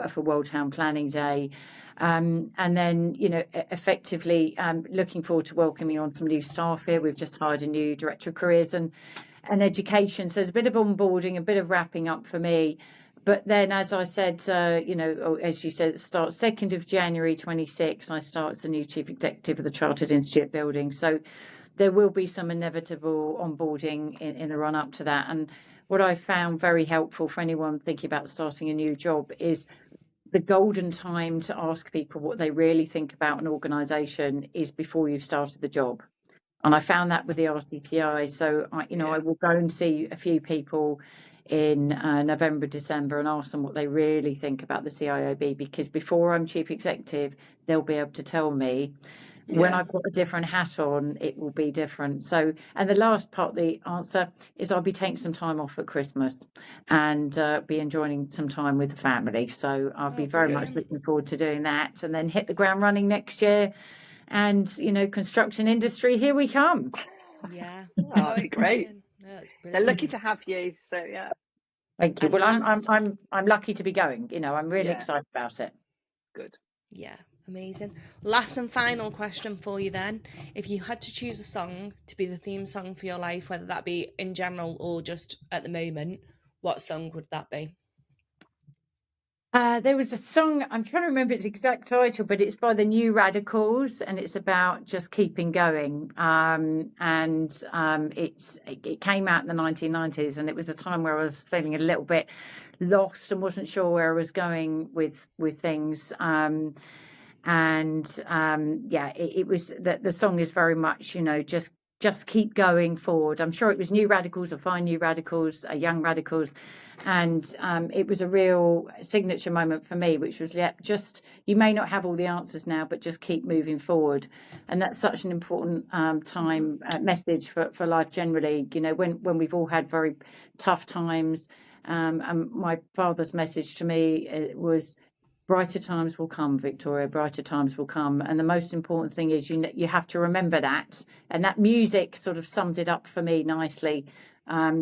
for World Town Planning Day. And then, you know, effectively looking forward to welcoming on some new staff here. We've just hired a new director of careers and education. So there's a bit of onboarding, a bit of wrapping up for me. But then, as I said, you know, as you said, it starts 2nd of January 26. I start as the new chief executive of the Chartered Institute building. So there will be some inevitable onboarding in the run up to that. And what I found very helpful for anyone thinking about starting a new job is the golden time to ask people what they really think about an organisation is before you've started the job. And I found that with the RTPI. So, I will go and see a few people in November, December, and ask them what they really think about the CIOB, because before I'm chief executive, they'll be able to tell me. When I've got a different hat on, it will be different. So, and the last part of the answer is I'll be taking some time off at Christmas and be enjoying some time with the family. So I'll be very much looking forward to doing that, and then hit the ground running next year. And, you know, construction industry, here we come. Yeah. That'd be great. That's They're lucky to have you. So, yeah. Thank you. Well, I'm lucky to be going. You know, I'm really excited about it. Good. Yeah. Amazing. Last and final question for you then. If you had to choose a song to be the theme song for your life, whether that be in general or just at the moment, what song would that be? There was a song, I'm trying to remember its exact title, but it's by the New Radicals, and it's about just keeping going. It came out in the 1990s, and it was a time where I was feeling a little bit lost and wasn't sure where I was going with things. It was that the song is very much, just keep going forward. I'm sure it was New Radicals or Fine New Radicals, Young Radicals. And it was a real signature moment for me, which was, just, you may not have all the answers now, but just keep moving forward. And that's such an important message for life generally, when we've all had very tough times. And my father's message to me was, brighter times will come, Victoria, brighter times will come. And the most important thing is you have to remember that. And that music sort of summed it up for me nicely.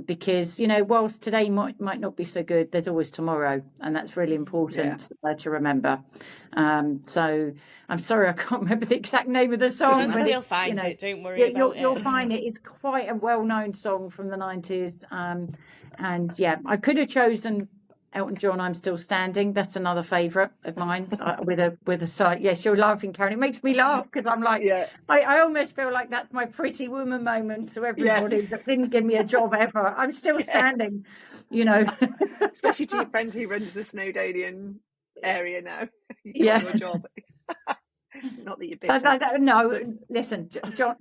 Because, whilst today might not be so good, there's always tomorrow. And that's really important to remember. So I'm sorry, I can't remember the exact name of the song. You'll find it, don't worry about it. You'll find it. It's quite a well-known song from the 90s. I could have chosen Elton John, I'm Still Standing. That's another favourite of mine with a side. Yes, you're laughing, Karen. It makes me laugh because I'm like, I almost feel like that's my Pretty Woman moment to everybody that didn't give me a job ever. I'm still standing, Especially to your friend who runs the Snowdonian area now. Your job. Not that you're bitter. No, listen,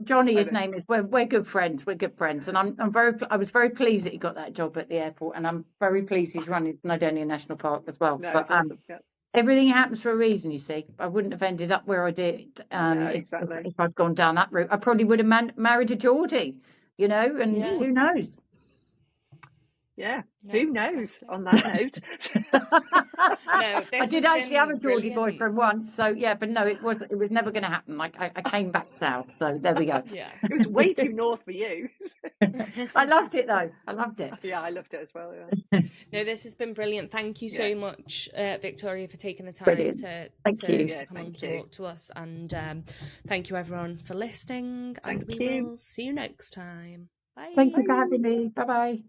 Johnny, his name is. We're good friends. We're good friends, and I was very pleased that he got that job at the airport, and I'm very pleased he's running Snowdonia National Park as well. No, but awesome. everything happens for a reason. You see, I wouldn't have ended up where I did if I'd gone down that route. I probably would have married a Geordie, and who knows. Yeah, who knows? On that note, I did actually have a Geordie boyfriend once, so but no, it was never going to happen. Like I came back south, so there we go. Yeah, it was way too north for you. I loved it though. I loved it. Yeah, I loved it as well. Yeah. No, this has been brilliant. Thank you so much, Victoria, for taking the time to come and talk to us, and thank you everyone for listening. And we will see you next time. Bye. Thank you for having me. Bye bye.